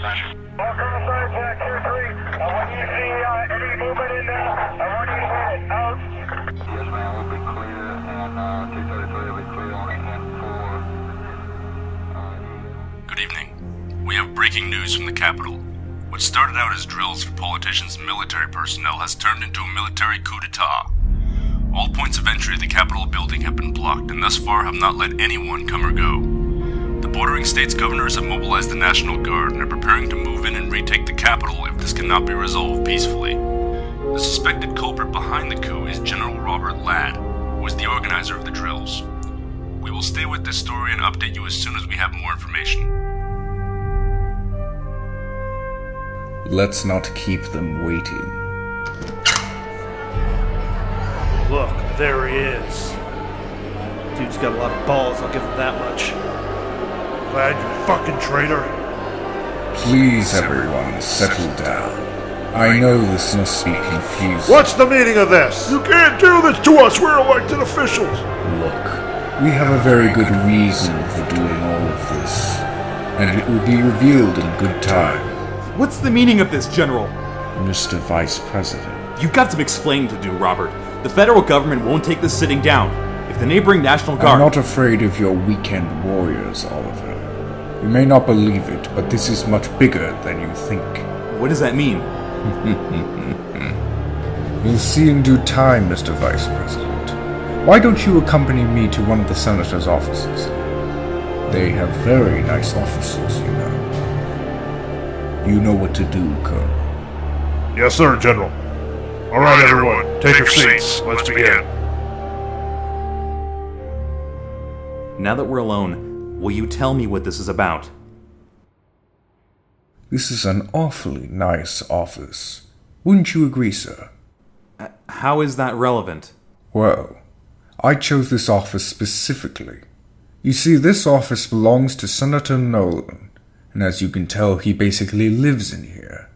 Roger. Colonel Sarge, Tier 3. When you see any movement in there, I want you to hit it. Out. Yes, ma'am. We'll be clear, and 233 will be clear on it, and 4. Good evening. We have breaking news from the Capitol. What started out as drills for politicians and military personnel has turned into a military coup d'etat. All points of entry to the Capitol building have been blocked and thus far have not let anyone come or go. The bordering states' governors have mobilized the National Guard and are preparing to move in and retake the Capitol if this cannot be resolved peacefully. The suspected culprit behind the coup is General Robert Ladd, who is the organizer of the drills. We will stay with this story and update you as soon as we have more information. Let's not keep them waiting. Look, there he is. Dude's got a lot of balls, I'll give him that much. Glad you fucking traitor. Please, everyone, settle down. I know this must be confusing. What's the meaning of this? You can't do this to us, we're elected officials. Look, we have a very good reason for doing all of this, and it will be revealed in good time. What's the meaning of this, General? Mr. Vice President. You've got some explaining to do, Robert. The federal government won't take this sitting down. If the neighboring National Guard... I'm not afraid of your weekend warriors, Oliver. You may not believe it, but this is much bigger than you think. What does that mean? You'll see in due time, Mr. Vice President. Why don't you accompany me to one of the Senator's offices? They have very nice offices, you know. You know what to do, Colonel. Yes, sir, General. All right, everyone, take your seats. Let's begin. Now that we're alone, will you tell me what this is about? This is an awfully nice office. Wouldn't you agree, sir? How is that relevant? Well, I chose this office specifically. You see, this office belongs to Senator Nolan, and as you can tell, he basically lives in here.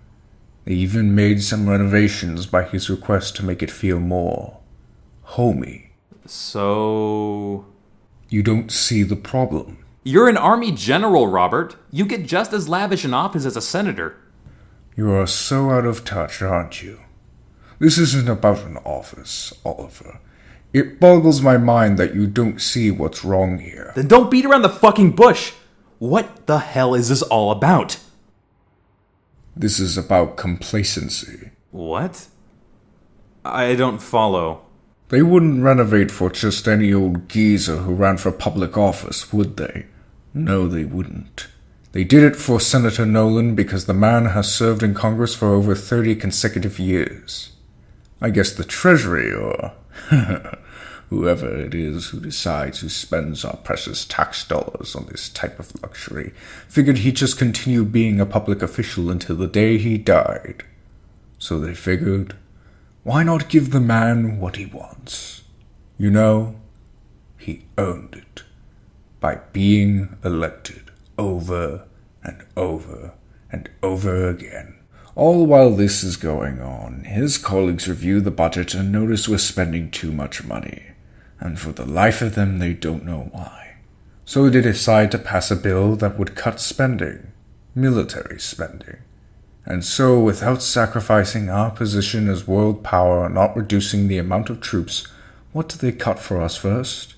They even made some renovations by his request to make it feel more homey. So... You don't see the problem. You're an army general, Robert. You get just as lavish an office as a senator. You are so out of touch, aren't you? This isn't about an office, Oliver. It boggles my mind that you don't see what's wrong here. Then don't beat around the fucking bush. What the hell is this all about? This is about complacency. What? I don't follow. They wouldn't renovate for just any old geezer who ran for public office, would they? No, they wouldn't. They did it for Senator Nolan because the man has served in Congress for over 30 consecutive years. I guess the Treasury, or whoever it is who decides who spends our precious tax dollars on this type of luxury, figured he'd just continue being a public official until the day he died. So they figured, why not give the man what he wants? You know, he earned it by being elected over and over and over again. All while this is going on, his colleagues review the budget and notice we're spending too much money, and for the life of them they don't know why. So they decide to pass a bill that would cut spending, military spending. And so, without sacrificing our position as world power or not reducing the amount of troops, what do they cut for us first?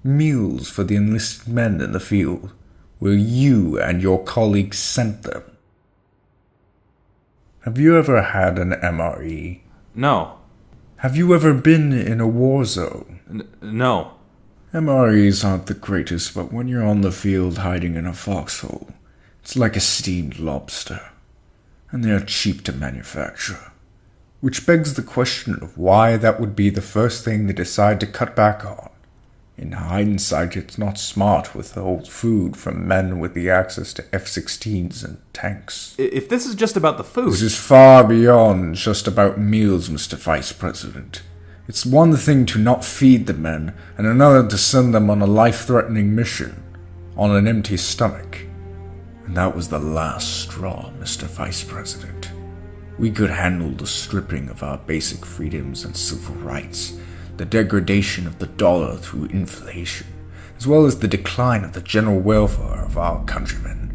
Meals for the enlisted men in the field, where you and your colleagues sent them. Have you ever had an MRE? No. Have you ever been in a war zone? No. MREs aren't the greatest, but when you're on the field hiding in a foxhole, it's like a steamed lobster. And they are cheap to manufacture. Which begs the question of why that would be the first thing they decide to cut back on. In hindsight, it's not smart withhold food from men with the access to F-16s and tanks. If this is just about the food... This is far beyond just about meals, Mr. Vice President. It's one thing to not feed the men, and another to send them on a life-threatening mission, on an empty stomach. And that was the last straw, Mr. Vice President. We could handle the stripping of our basic freedoms and civil rights, the degradation of the dollar through inflation, as well as the decline of the general welfare of our countrymen.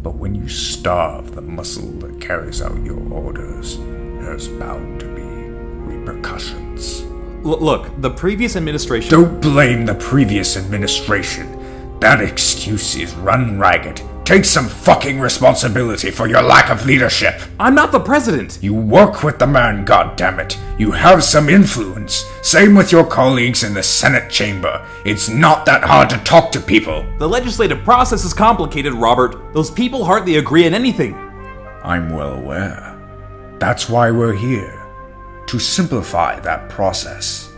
But when you starve the muscle that carries out your orders, there's bound to be repercussions. Look, the previous administration... Don't blame the previous administration. That excuse is run ragged. Take some fucking responsibility for your lack of leadership. I'm not the president. You work with the man, goddammit. You have some influence. Same with your colleagues in the Senate chamber. It's not that hard to talk to people. The legislative process is complicated, Robert. Those people hardly agree on anything. I'm well aware. That's why we're here. To simplify that process.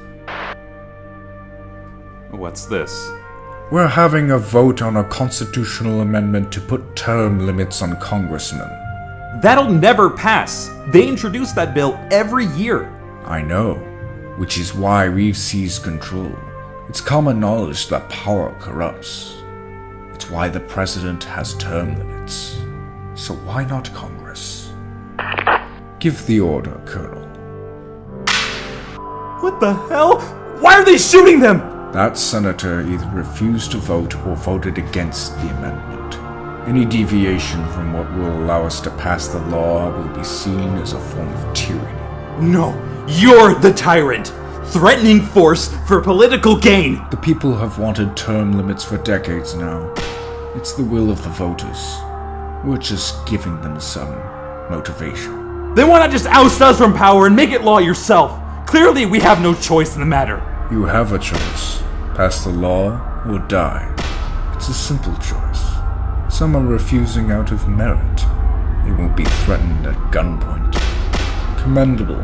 What's this? We're having a vote on a constitutional amendment to put term limits on congressmen. That'll never pass. They introduce that bill every year. I know, which is why we've seized control. It's common knowledge that power corrupts. It's why the president has term limits. So why not Congress? Give the order, Colonel. What the hell? Why are they shooting them? That senator either refused to vote or voted against the amendment. Any deviation from what will allow us to pass the law will be seen as a form of tyranny. No, you're the tyrant! Threatening force for political gain! The people have wanted term limits for decades now. It's the will of the voters. We're just giving them some motivation. Then why not just oust us from power and make it law yourself? Clearly we have no choice in the matter. You have a choice. Pass the law or die. It's a simple choice. Some are refusing out of merit. They won't be threatened at gunpoint. Commendable,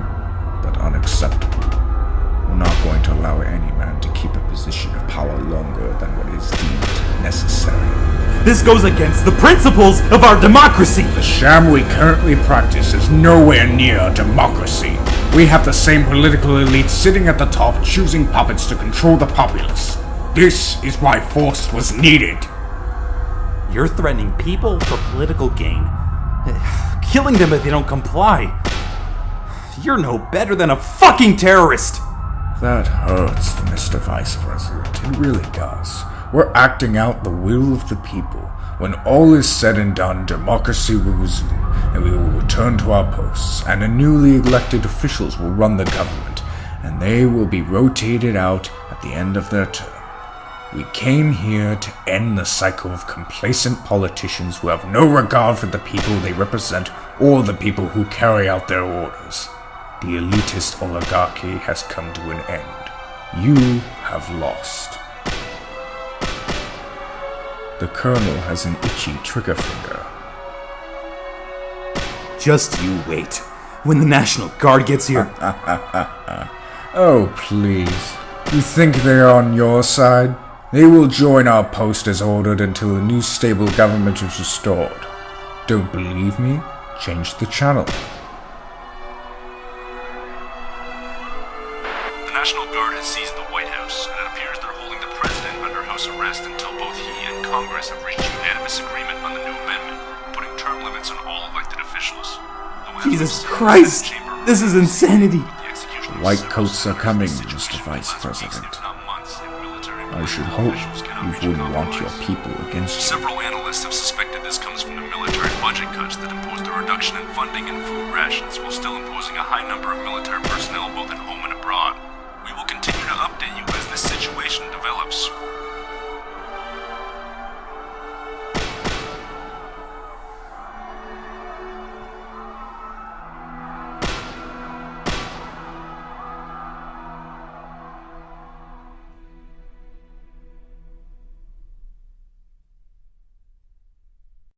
but unacceptable. We're not going to allow any man to keep a position of power longer than what is deemed necessary. This goes against the principles of our democracy! The sham we currently practice is nowhere near democracy. We have the same political elite sitting at the top choosing puppets to control the populace. This is why force was needed. You're threatening people for political gain. Killing them if they don't comply. You're no better than a fucking terrorist! That hurts, Mr. Vice President. It really does. We're acting out the will of the people. When all is said and done, democracy will resume, and we will return to our posts, and the newly elected officials will run the government, and they will be rotated out at the end of their term. We came here to end the cycle of complacent politicians who have no regard for the people they represent or the people who carry out their orders. The elitist oligarchy has come to an end. You have lost. The Colonel has an itchy trigger finger. Just you wait. When the National Guard gets here... Oh, please. You think they're on your side? They will join our post as ordered until a new stable government is restored. Don't believe me? Change the channel. The National Guard has seized the White House, and it appears they're holding the president under house arrest until both he and Congress have reached unanimous agreement on the new amendment, putting term limits on all elected officials. Jesus Christ! This is insanity! The white coats are coming, Mr. Vice President. I should hope you wouldn't want your people against you. Several analysts have suspected this comes from the military budget cuts that imposed a reduction in funding and food rations while still imposing a high number of military personnel both at home and abroad. We will continue to update you as this situation develops.